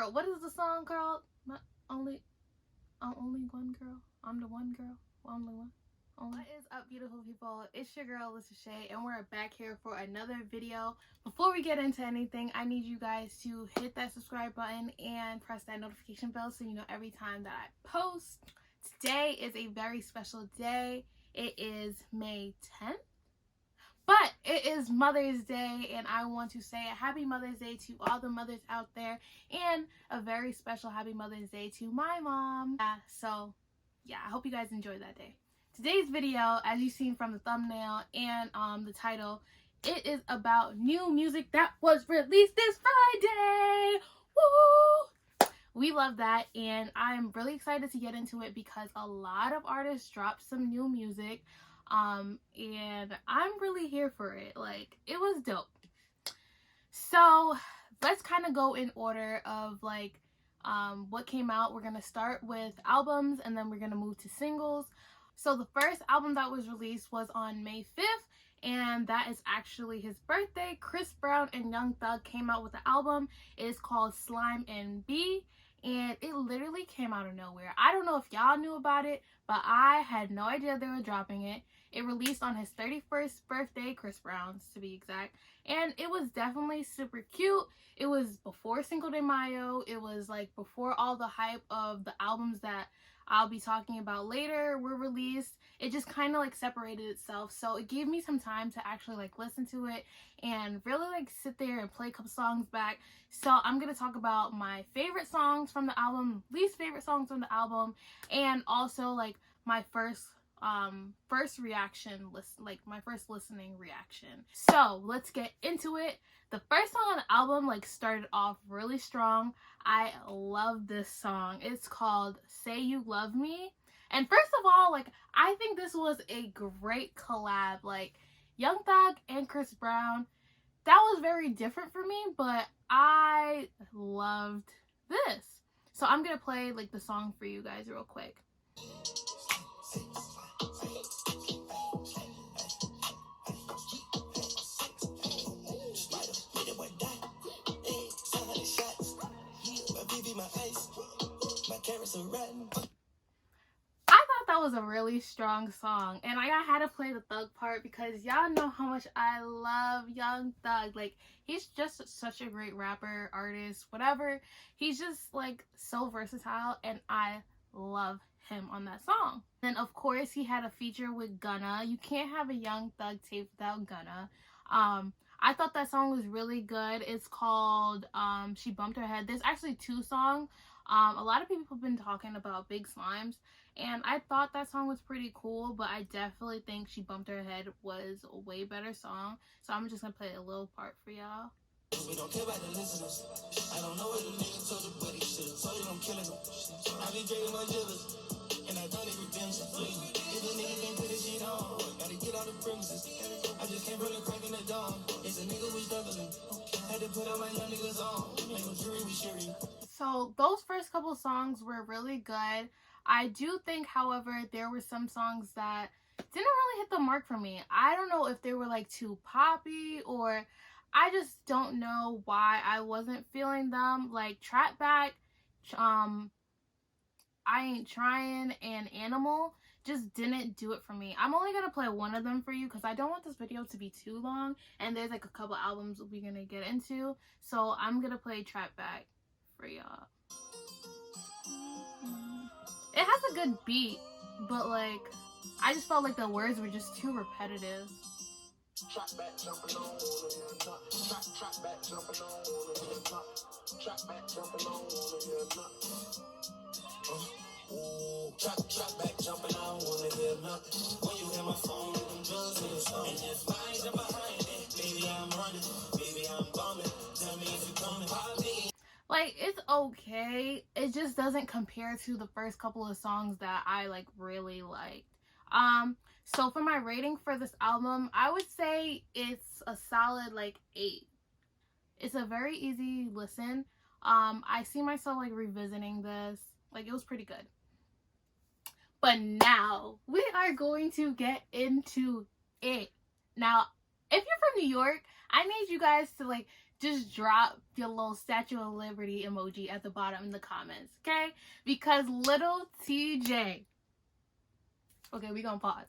girl. What is the song called? Not only, I'm only one girl. I'm the one girl. Only one. What is up, beautiful people? It's your girl, Lil Tjay, and we're back here for another video. Before we get into anything, I need you guys to hit that subscribe button and press that notification bell so you know every time that I post. Today is a very special day. It is May 10th. But it is Mother's Day, and I want to say a happy Mother's Day to all the mothers out there, and a very special happy Mother's Day to my mom. So I hope you guys enjoy that day. Today's video, as you've seen from the thumbnail and the title, it is about new music that was released this Friday. Woo! We love that, and I'm really excited to get into it because a lot of artists dropped some new music. And I'm really here for it. Like, it was dope. So let's kind of go in order of like what came out. We're gonna start with albums and then we're gonna move to singles. So the first album that was released was on May 5th, and that is actually his birthday. Chris Brown and Young Thug came out with the album. It is called Slime and B, and it literally came out of nowhere. I don't know if y'all knew about it, but I had no idea they were dropping it. It released on his 31st birthday, Chris Brown's to be exact, and it was definitely super cute. It was before Cinco de Mayo. It was like before all the hype of the albums that I'll be talking about later were released. It just kind of like separated itself, so it gave me some time to actually like listen to it and really like sit there and play a couple songs back. So I'm gonna talk about my favorite songs from the album, least favorite songs from the album, and also like my first reaction list, like my first listening reaction. So let's get into it. The first song on the album like started off really strong. I love this song. It's called Say You Love Me. And first of all, like, I think this was a great collab. Like, Young Thug and Chris Brown, that was very different for me, but I loved this. So I'm gonna play like the song for you guys real quick. I thought that was a really strong song, and I had to play the Thug part because y'all know how much I love Young Thug. Like, he's just such a great rapper, artist, whatever. He's just like so versatile, and I love him on that song. Then of course he had a feature with Gunna. You can't have a Young Thug tape without Gunna. I thought that song was really good. It's called She Bumped Her Head. There's actually two songs. A lot of people have been talking about Big Slimes, and I thought that song was pretty cool, but I definitely think She Bumped Her Head was a way better song. So I'm just gonna play a little part for y'all. We don't care about the listeners. I don't know what the nigga told you, but he should have told you I'm killing him. I be drinking my jealous, and I don't need redemption. If a nigga can't put his shit on, gotta get out the premises. I just can't bring a crack in the dawn. It's a nigga we struggling. Had to put all my young niggas on. Ain't no jury, we sure. So those first couple songs were really good. I do think, however, there were some songs that didn't really hit the mark for me. I don't know if they were like too poppy, or I just don't know why I wasn't feeling them. Like Trap Back, I Ain't Trying, and Animal just didn't do it for me. I'm only gonna play one of them for you because I don't want this video to be too long, and there's like a couple albums we're gonna get into. So I'm gonna play Trap Back for y'all. It has a good beat, but like I just felt like the words were just too repetitive. Trap back jumping on, trap back jumping on, trap back jumping on, trap back jumping on, when you hear my phone, them drugs in the song, and if I ain't behind it, baby I'm running, baby I'm bumming, tell me if you coming, like, it's okay. It just doesn't compare to the first couple of songs that I like really liked. So for my rating for this album, I would say it's a solid like 8. It's a very easy listen. I see myself like revisiting this. Like, it was pretty good. But now we are going to get into it. Now, if you're from New York, I need you guys to like just drop your little Statue of Liberty emoji at the bottom in the comments, okay? Because Lil Tjay. Okay, we gonna pause.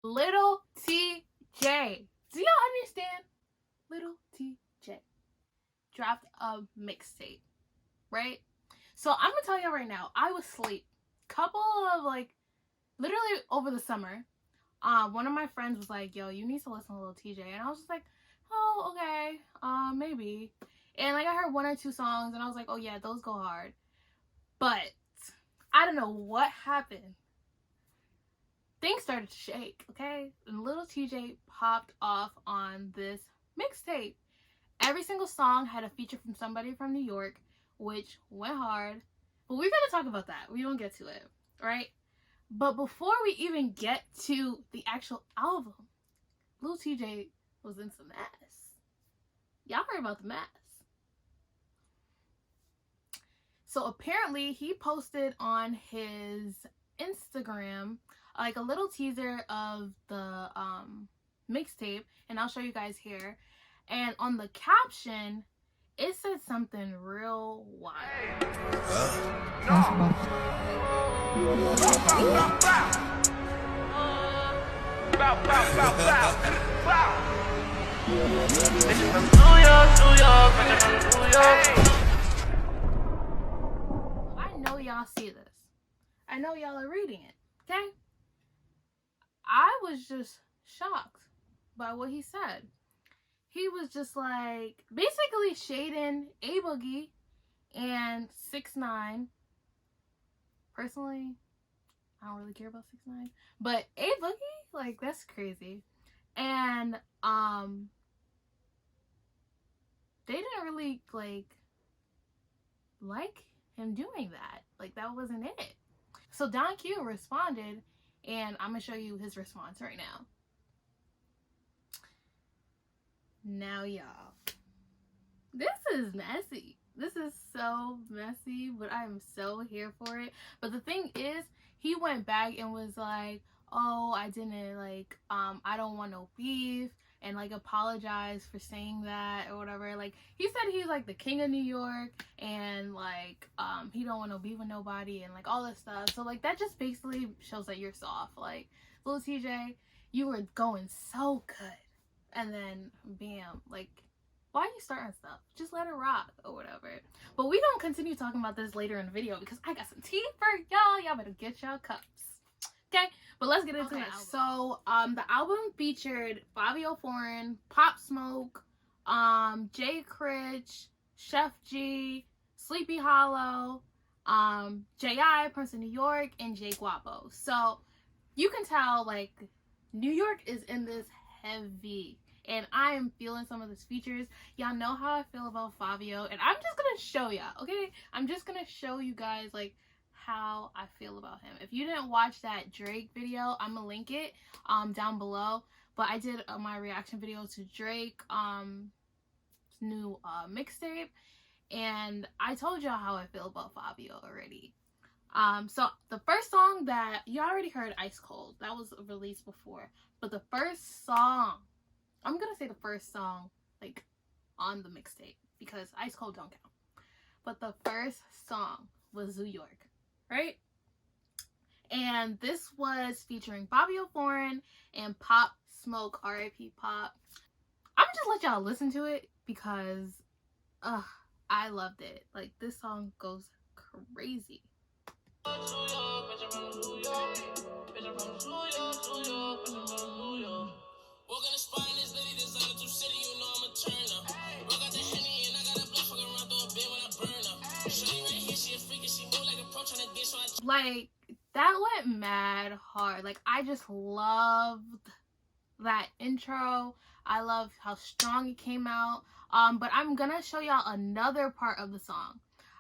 Lil Tjay. Do y'all understand? Lil Tjay dropped a mixtape, right? So I'm gonna tell y'all right now, I was asleep. Couple of like literally over the summer. One of my friends was like, yo, you need to listen to Lil Tjay. And I was just like, oh, okay, maybe. And like I heard one or two songs and I was like, oh yeah, those go hard. But I don't know what happened. Things started to shake, okay? And Lil Tjay popped off on this mixtape. Every single song had a feature from somebody from New York, which went hard. But we're gonna talk about that. We don't get to it, right? But before we even get to the actual album, Lil Tjay was in some mess. Y'all heard about the mess. So apparently he posted on his Instagram like a little teaser of the mixtape, and I'll show you guys here. And on the caption, it said something real wild. I know y'all see this. I know y'all are reading it, okay? I was just shocked by what he said. He was just like basically shading A Boogie and 6ix9ine. Personally, I don't really care about 6ix9ine, but A Boogie, like that's crazy. And they didn't really like him doing that. Like that wasn't it. So Don Q responded, and I'm gonna show you his response right now. Now y'all, this is messy. This is so messy, but I'm so here for it. But the thing is, he went back and was like, oh, I didn't like, I don't want no beef, and like apologize for saying that or whatever. Like he said he's like the king of New York, and like he don't want no beef with nobody, and like all this stuff. So like that just basically shows that you're soft. Like Lil Tjay, you were going so good, and then bam, like why are you starting stuff? Just let it rock or whatever. But we gonna continue talking about this later in the video because I got some tea for y'all. Y'all better get y'all cups. Okay, but let's get into it. So the album featured Fabio Foreign, Pop Smoke, Jay Critch, Sheff G, Sleepy Hollow, J.I., Prince of New York, and Jay Guapo. So you can tell like New York is in this heavy, and I am feeling some of these features. Y'all know how I feel about Fabio, and I'm just gonna show y'all, okay? I'm just gonna show you guys like how I feel about him. If you didn't watch that Drake video, I'm gonna link it down below. But I did my reaction video to Drake new mixtape, and I told y'all how I feel about Fabio already. So the first song that you already heard, Ice Cold, that was released before, but the first song, I'm gonna say the first song like on the mixtape because Ice Cold don't count, but the first song was New York, right? And this was featuring Fabio Foreign and Pop Smoke, R.I.P. Pop. I'm just let y'all listen to it because I loved it. Like this song goes crazy. Like that went mad hard. Like I just loved that intro. I love how strong it came out. But I'm gonna show y'all another part of the song.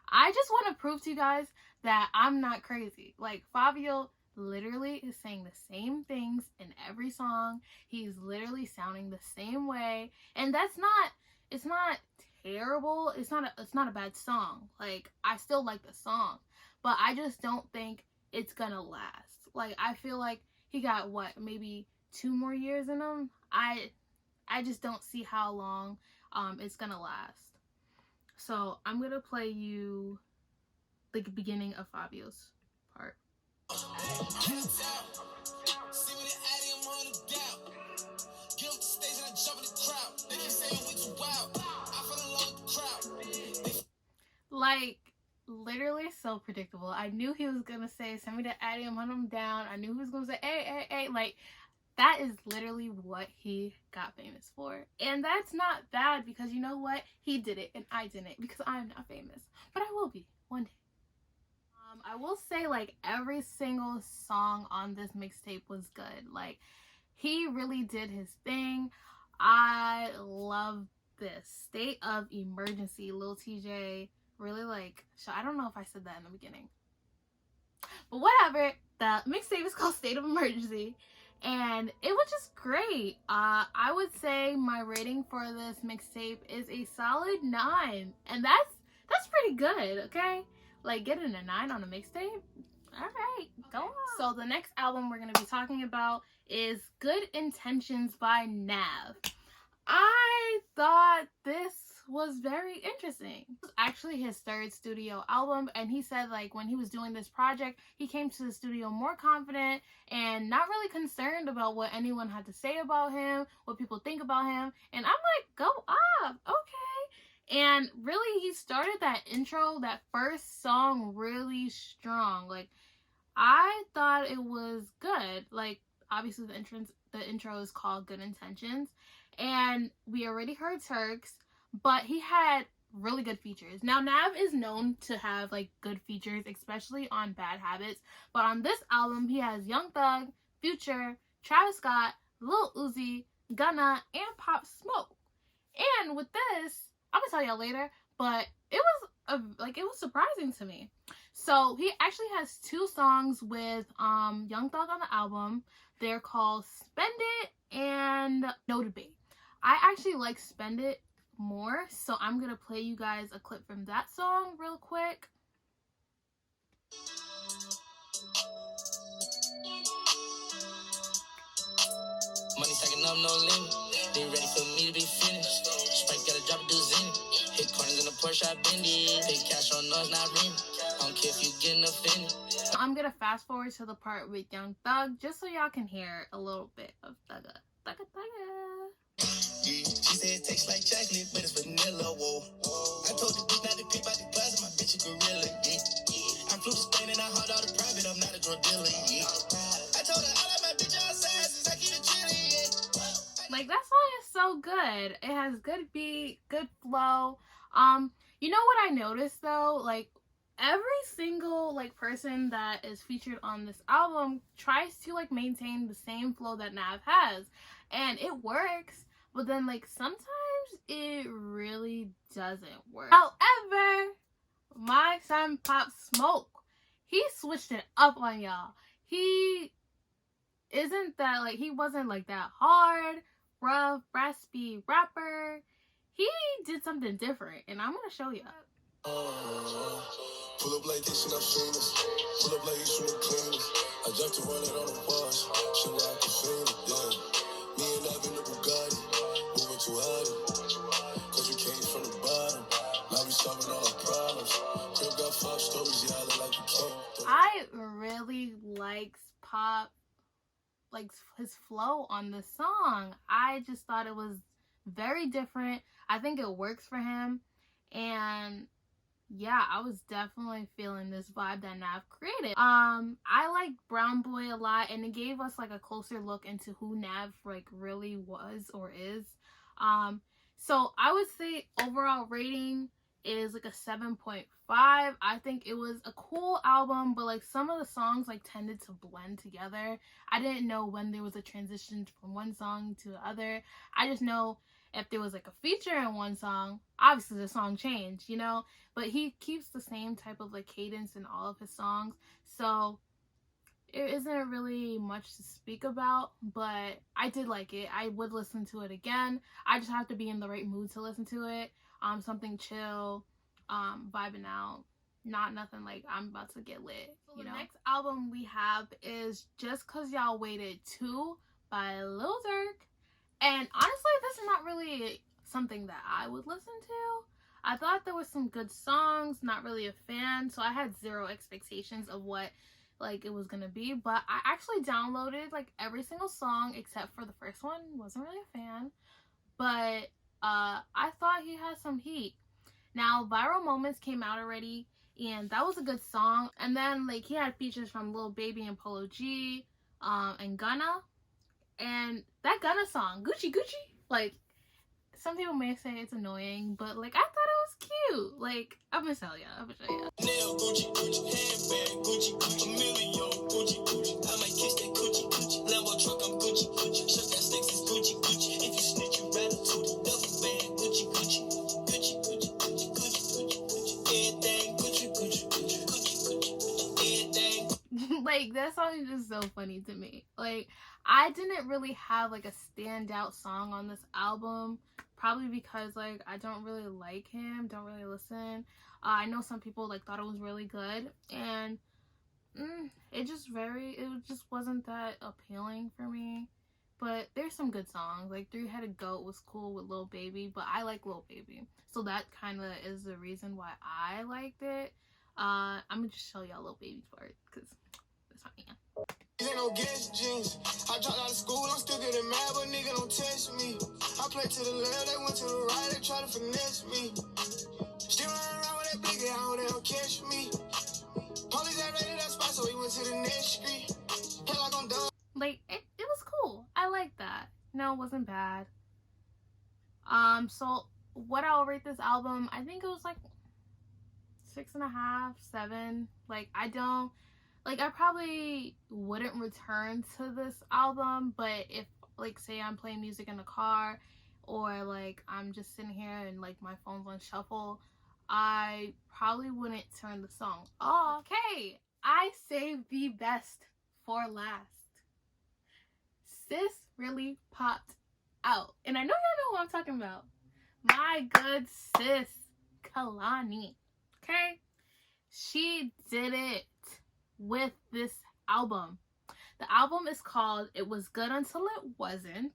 I just want to prove to you guys that I'm not crazy. Like Fabio literally is saying the same things in every song. He's literally sounding the same way, and that's not, it's not terrible. It's not a bad song. Like I still like the song, but I just don't think it's gonna last. Like I feel like he got what, maybe 2 more years in him, I just don't see how long it's gonna last. So I'm gonna play you the beginning of Fabio's part. Like, literally so predictable. I knew he was gonna say, send me the Addy, I'm hunting him down. I knew he was gonna say, hey, hey, hey. Like, that is literally what he got famous for. And that's not bad, because you know what? He did it and I didn't, because I'm not famous. But I will be one day. I will say, like, every single song on this mixtape was good. Like, he really did his thing. I love this. State of Emergency, Lil Tjay. Really, like, so I don't know if I said that in the beginning. But whatever. The mixtape is called State of Emergency. And it was just great. I would say my rating for this mixtape is a solid 9. And that's pretty good, okay? Like, getting a 9 on a mixtape? Alright, go on. So the next album we're going to be talking about is Good Intentions by Nav. I thought this was very interesting. It was actually his 3rd studio album, and he said, like, when he was doing this project, he came to the studio more confident and not really concerned about what anyone had to say about him, what people think about him. And I'm like, go up, okay. And really, he started that intro, that first song, really strong. Like, I thought it was good. Like, obviously the intro is called Good Intentions, and we already heard Turks, but he had really good features. Now, Nav is known to have, like, good features, especially on Bad Habits, but on this album he has Young Thug, Future, Travis Scott, Lil Uzi, Gunna, and Pop Smoke. And with this, I'm gonna tell y'all later, but it was surprising to me. So he actually has 2 songs with Young Thug on the album. They're called Spend It and No Debate. I actually like Spend It more, so I'm gonna play you guys a clip from that song real quick. Money stacking up, no limit. They ready for me to be finished. Sprite gotta drop a dozen. Hit corners in the Porsche, I bend it. Pay cash on us, not rent. I don't care if you getting offended. I'm gonna fast forward to the part with Young Thug, just so y'all can hear a little bit of Thugga. Thugga, Thugga. Yeah, she said it tastes like chocolate, but it's vanilla, whoa. I told the bitch not to peep out the closet, my bitch a gorilla, yeah. I flew to Spain and I hauled all the private, I'm not a drug dealer, yeah. I told her I like my bitch outside since I keep it chilling, yeah. Like, that song is so good. It has good beat, good flow. You know what I noticed though? Like, every single, like, person that is featured on this album tries to, like, maintain the same flow that Nav has, and it works, but then, like, sometimes it really doesn't work. However, my son Pop Smoke, he switched it up on y'all. He wasn't like that hard, rough, raspy rapper. He did something different, and I'm gonna show you. Pull up like this and I'm famous. Pull up like this and I'm cleanest. I dropped to run it on the wash. She rock the famous, yeah. Me and I've in the Bugatti. Moving too hard. Cause we came from the bottom. Now we solving all our problems. Crib got 5 stories, yeah, I look like you can't. I really likes Pop, like, his flow on the song. I just thought it was very different. I think it works for him, and yeah, I was definitely feeling this vibe that Nav created. I like Brown Boy a lot, and it gave us, like, a closer look into who Nav, like, really was or is. So I would say overall rating is like a 7.5. I think it was a cool album, but, like, some of the songs, like, tended to blend together. I didn't know when there was a transition from one song to the other. I just know if there was, like, a feature in one song, obviously the song changed, you know? But he keeps the same type of, like, cadence in all of his songs. So it isn't really much to speak about, but I did like it. I would listen to it again. I just have to be in the right mood to listen to it. Something chill, vibing out. Not nothing like I'm about to get lit, you know? The next album we have is Just Cause Y'all Waited 2 by Lil Durk. And honestly, this is not really something that I would listen to. I thought there was some good songs, not really a fan, so I had zero expectations of what like it was gonna be. But I actually downloaded like every single song except for the first one. Wasn't really a fan, but I thought he had some heat. Now, Viral Moments came out already, and that was a good song. And then like he had features from Lil Baby and Polo G, and Gunna. And that Gunna song, Gucci Gucci, like, some people may say it's annoying, but like I thought it was cute. Like, I'm gonna tell ya, I'm gonna show ya. Nail Gucci Gucci, handbag Gucci Gucci, a million Gucci Gucci. I might kiss that Gucci Gucci, Lambo truck I'm Gucci Gucci, shut that sticks is Gucci Gucci. If you snitch you ratatouille, double bag Gucci Gucci, Gucci Gucci Gucci Gucci Gucci, everything Gucci Gucci Gucci Gucci Gucci, everything. Like, that song is just so funny to me. Like, I didn't really have like a standout song on this album, probably because like I don't really like him, don't really listen. I know some people like thought it was really good, and it just wasn't that appealing for me. But there's some good songs, like Three-Headed Goat was cool with Lil Baby, but I like Lil Baby, so that kind of is the reason why I liked it. I'm gonna just show y'all Lil Baby's part because that's my man. Ain't no guess jeans. I dropped out of school, I'm still getting mad, but nigga don't test me. I play to the left, they went to the right, they try to finesse me. Still running around with that big guy, they don't catch me. Police had raided that spot, so we went to the next street. Hell, like I'm done. Like, it was cool. I liked that. No, it wasn't bad. So what I'll rate this album, I think it was like 6.5, 7. Like, I probably wouldn't return to this album, but if like say I'm playing music in the car, or like I'm just sitting here and like my phone's on shuffle, I probably wouldn't turn the song off. Okay, I saved the best for last. Sis really popped out, and I know y'all know who I'm talking about. My good sis, Kehlani. Okay, she did it with this album. The album is called It Was Good Until It Wasn't.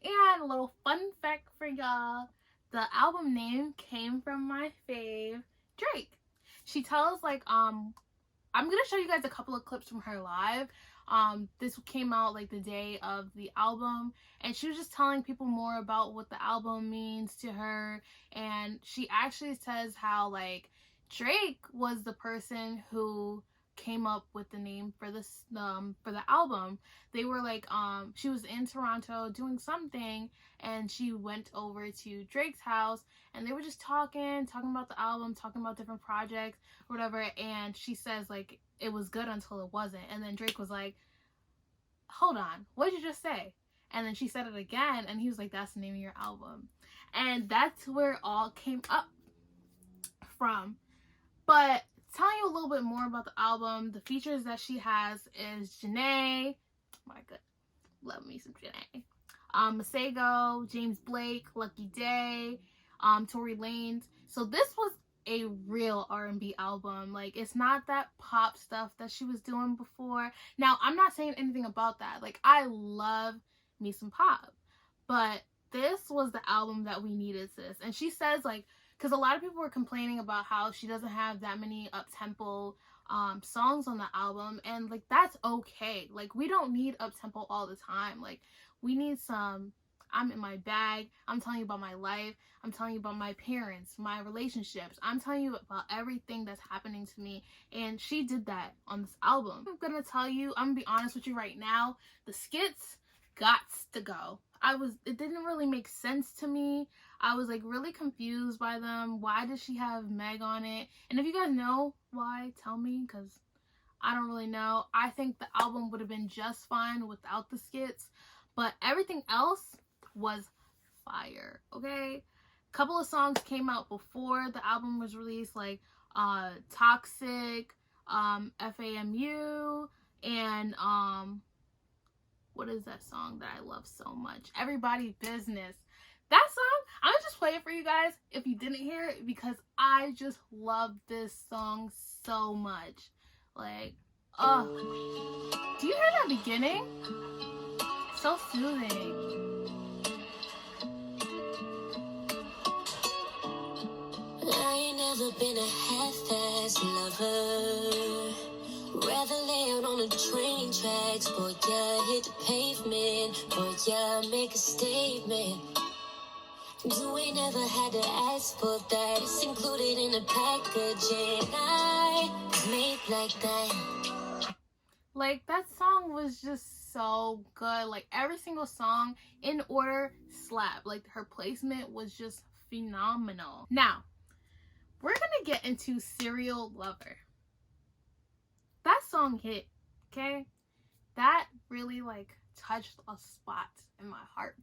And a little fun fact for y'all, the album name came from my fave, Drake. She tells like I'm gonna show you guys a couple of clips from her live. This came out like the day of the album, and she was just telling people more about what the album means to her. And she actually says how like Drake was the person who came up with the name for this for the album. They were like she was in Toronto doing something, and she went over to Drake's house, and they were just talking about the album, talking about different projects or whatever, and she says like it was good until it wasn't. And then Drake was like, hold on, what did you just say? And then she said it again, and he was like, that's the name of your album. And that's where it all came up from. But telling you a little bit more about the album, the features that she has is Janae, my god, love me some Janae, Masego, James Blake, Lucky Day, Tory Lanez. So this was a real R&B album. Like, it's not that pop stuff that she was doing before. Now, I'm not saying anything about that. Like, I love me some pop, but this was the album that we needed, sis. And she says like, because a lot of people were complaining about how she doesn't have that many up-tempo songs on the album, and like that's okay. Like, we don't need up-tempo all the time. Like, we need some I'm in my bag, I'm telling you about my life, I'm telling you about my parents, my relationships, I'm telling you about everything that's happening to me. And she did that on this album. I'm gonna tell you, I'm gonna be honest with you right now, the skits gots to go. It didn't really make sense to me. I was like really confused by them. Why does she have Meg on it? And if you guys know why, tell me, because I don't really know. I think the album would have been just fine without the skits, but everything else was fire. Okay, a couple of songs came out before the album was released, like Toxic, FAMU, and what is that song that I love so much? Everybody Business. That song, I'm gonna just play it for you guys if you didn't hear it, because I just love this song so much. Like, do you hear that beginning? so soothing. I ain't never been a half-ass lover. Rather lay out on the train tracks, boy, yeah, hit the pavement, boy, yeah, make a statement. You ain't never had to ask for that. It's included in the packaging. I was made like that. Like, that song was just so good. Like, every single song in order slap. Like, her placement was just phenomenal. Now, we're gonna get into Serial Lover. That song hit, okay? That really, like, touched a spot in my heart.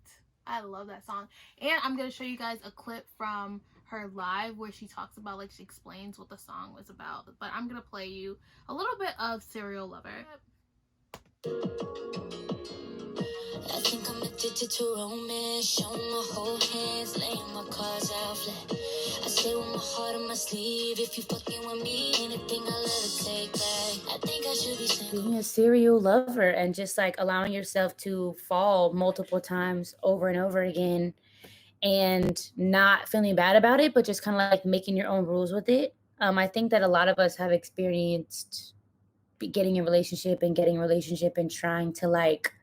I love that song. And I'm gonna show you guys a clip from her live where she talks about, like, she explains what the song was about. But I'm gonna play you a little bit of Serial Lover. I think I'm addicted to romance, showing my whole hands, laying my cards out flat. I stay with my heart on my sleeve. If you fucking with me, anything I'll ever take back. I think I should be single. Being a serial lover and just like allowing yourself to fall multiple times over and over again and not feeling bad about it, but just kind of like making your own rules with it. I think that a lot of us have experienced getting a relationship and trying to like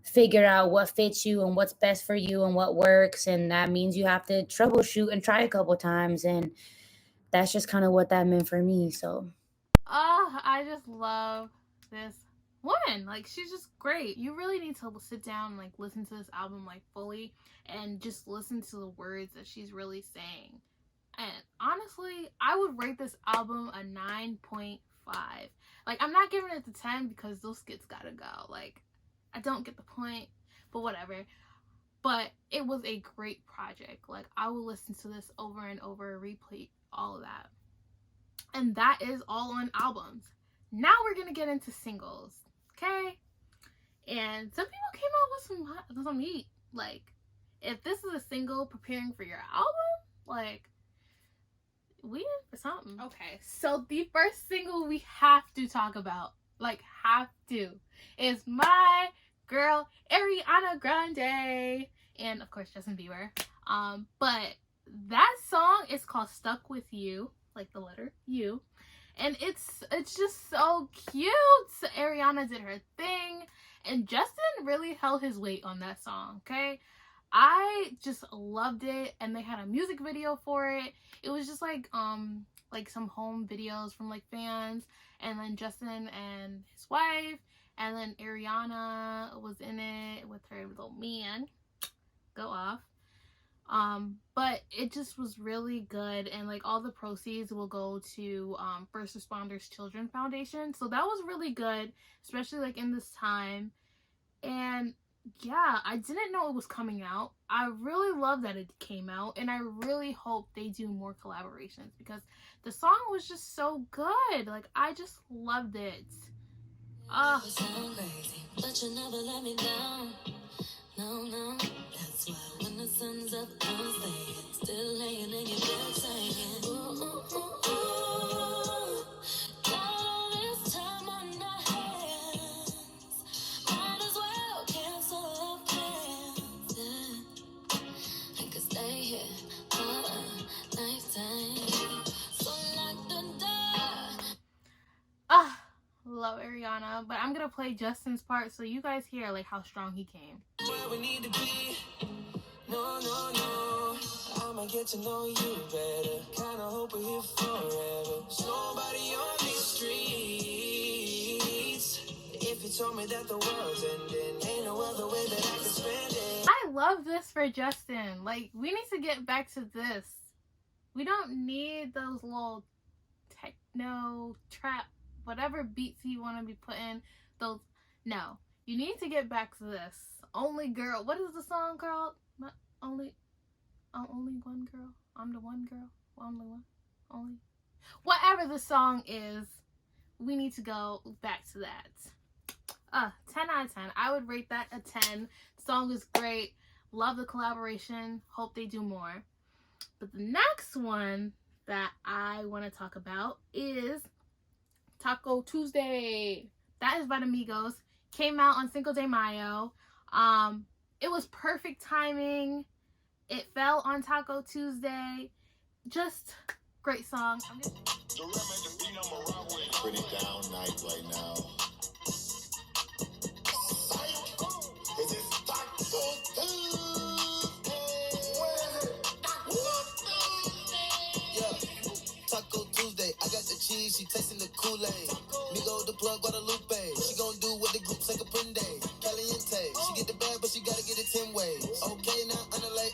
figure out what fits you and what's best for you and what works. And that means you have to troubleshoot and try a couple times. And that's just kind of what that meant for me. So I just love this woman. Like, she's just great. You really need to sit down and like listen to this album like fully and just listen to the words that she's really saying. And honestly, I would rate this album a 9.5. Like, I'm not giving it the 10 because those skits gotta go. Like, I don't get the point, but whatever. But it was a great project. Like, I will listen to this over and over, replay all of that. And that is all on albums. Now we're gonna get into singles, okay? And some people came out with some heat. Like, if this is a single preparing for your album, like, we in for something. Okay, so the first single we have to talk about, like, have to, is my girl Ariana Grande and of course Justin Bieber. But that song is called Stuck With You, like the letter U, and it's just so cute. Ariana did her thing and Justin really held his weight on that song, okay? I just loved it, and they had a music video for it. It was just like some home videos from like fans, and then Justin and his wife, and then Ariana was in it with her little man. Go off. But it just was really good, and like all the proceeds will go to First Responders Children Foundation, so that was really good, especially like in this time. And yeah, I didn't know it was coming out. I really love that it came out, and I really hope they do more collaborations because the song was just so good. Like, I just loved it. But you never let me down. No, that's why when the sun's up, I'm staying, still laying in your bed saying, ooh, all this time on our hands, might as well cancel our plans, yeah. I could stay here for a lifetime, so lock the door. Love Ariana, but I'm gonna play Justin's part so you guys hear like how strong he came. Where we need to be. No, I'ma get to know you better. Kinda hope we're here forever. There's nobody on these streets. If you told me that the world's ending, ain't no other way that I can spend it. I love this for Justin. Like, we need to get back to this. We don't need those little techno, trap, whatever beats you want to be putting. Those, no. You need to get back to this. Only girl. What is the song called? I'm only one girl. I'm the one girl. Only one. Only. Whatever the song is, we need to go back to that. 10 out of 10. I would rate that a 10. The song is great. Love the collaboration. Hope they do more. But the next one that I want to talk about is Taco Tuesday. That is by the Migos. Came out on Cinco de Mayo. It was perfect timing. It fell on Taco Tuesday. Just great song. Pretty down night right now. Taco Tuesday, I got the cheese, she tasting the Kool-Aid. Migos the plug, Guadalupe. She gon' do what the group say Caprende. Caliente, she get the bag, but she gotta get it 10 ways. Okay, now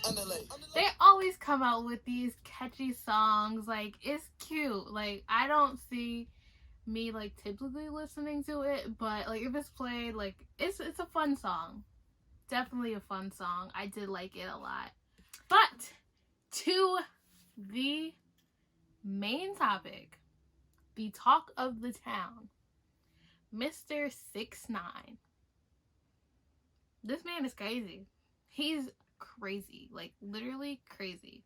underlay. They always come out with these catchy songs. Like, it's cute. Like, I don't see me like typically listening to it, but like if it's played, like it's a fun song. Definitely a fun song. I did like it a lot. But to the main topic, the talk of the town, Mr. 6IX9INE. This man is crazy. He's crazy, like literally crazy.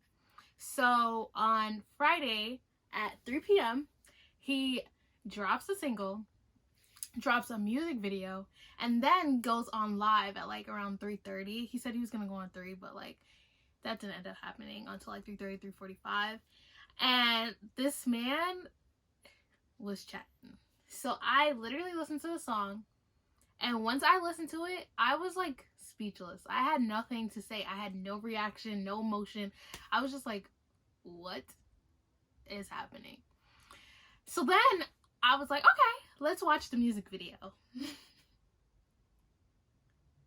So on Friday at 3 p.m. he drops a single, drops a music video, and then goes on live at like around 3:30. He said he was gonna go on 3, but like that didn't end up happening until like 3:30, 3:45. And this man was chatting. So I literally listened to the song, and once I listened to it, I was like speechless. I had nothing to say. I had no reaction, no emotion. I was just like, what is happening? So then I was like, okay, let's watch the music video.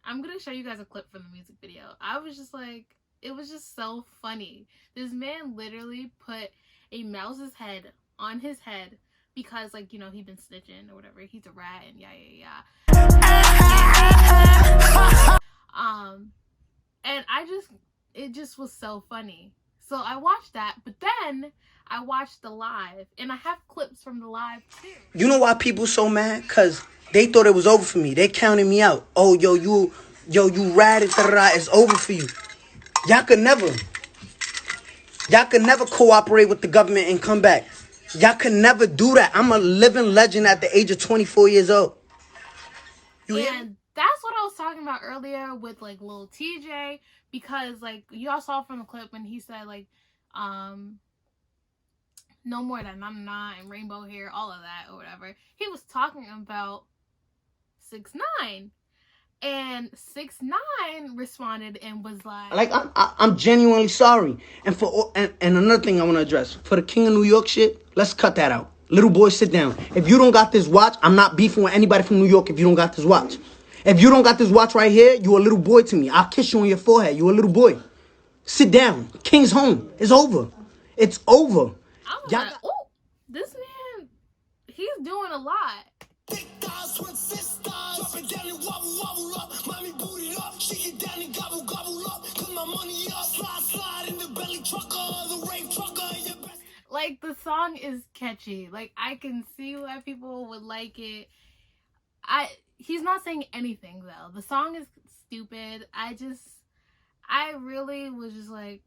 I'm gonna show you guys a clip from the music video. I was just like, it was just so funny. This man literally put a mouse's head on his head because, like, you know, he'd been snitching or whatever. He's a rat and yeah. And it just was so funny. So I watched that, but then I watched the live, and I have clips from the live too. You know why people so mad? Because they thought it was over for me. They counted me out. Oh, you ratted, it's over for you. Y'all could never cooperate with the government and come back. Y'all could never do that. I'm a living legend at the age of 24 years old. And that's what I was talking about earlier with like Lil Tjay, because like y'all saw from the clip when he said like no more than and rainbow hair, all of that or whatever. He was talking about 6IX9INE, and 6IX9INE responded and was like I'm genuinely sorry. And and another thing I want to address, for the King of New York shit, let's cut that out. Little boy, sit down. If you don't got this watch, I'm not beefing with anybody from New York if you don't got this watch. If you don't got this watch right here, you a little boy to me. I'll kiss you on your forehead. You a little boy. Sit down. King's home. It's over. It's over. I was like, oh, this man, he's doing a lot. Like, the song is catchy. Like, I can see why people would like it. He's not saying anything though. The song is stupid. I really was just like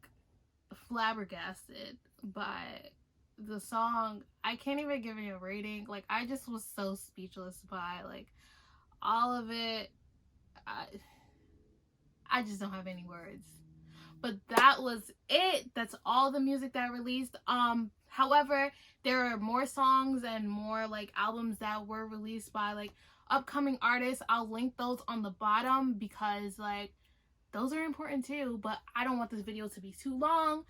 flabbergasted by the song. I can't even give it a rating. Like, I just was so speechless by like all of it. I just don't have any words. But that was it. That's all the music that I released. However, there are more songs and more like albums that were released by like upcoming artists. I'll link those on the bottom because like those are important too, but I don't want this video to be too long.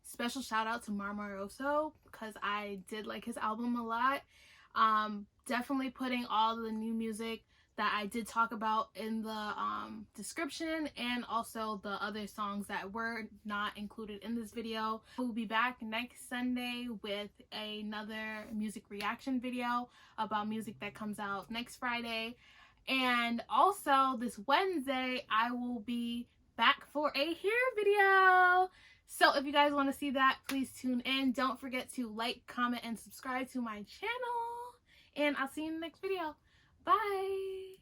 Special shout out to MarMar also, because I did like his album a lot. Definitely putting all the new music that I did talk about in the description, and also the other songs that were not included in this video. We'll be back next Sunday with another music reaction video about music that comes out next Friday. And also this Wednesday, I will be back for a hair video. So if you guys want to see that, please tune in. Don't forget to like, comment, and subscribe to my channel. And I'll see you in the next video. Bye.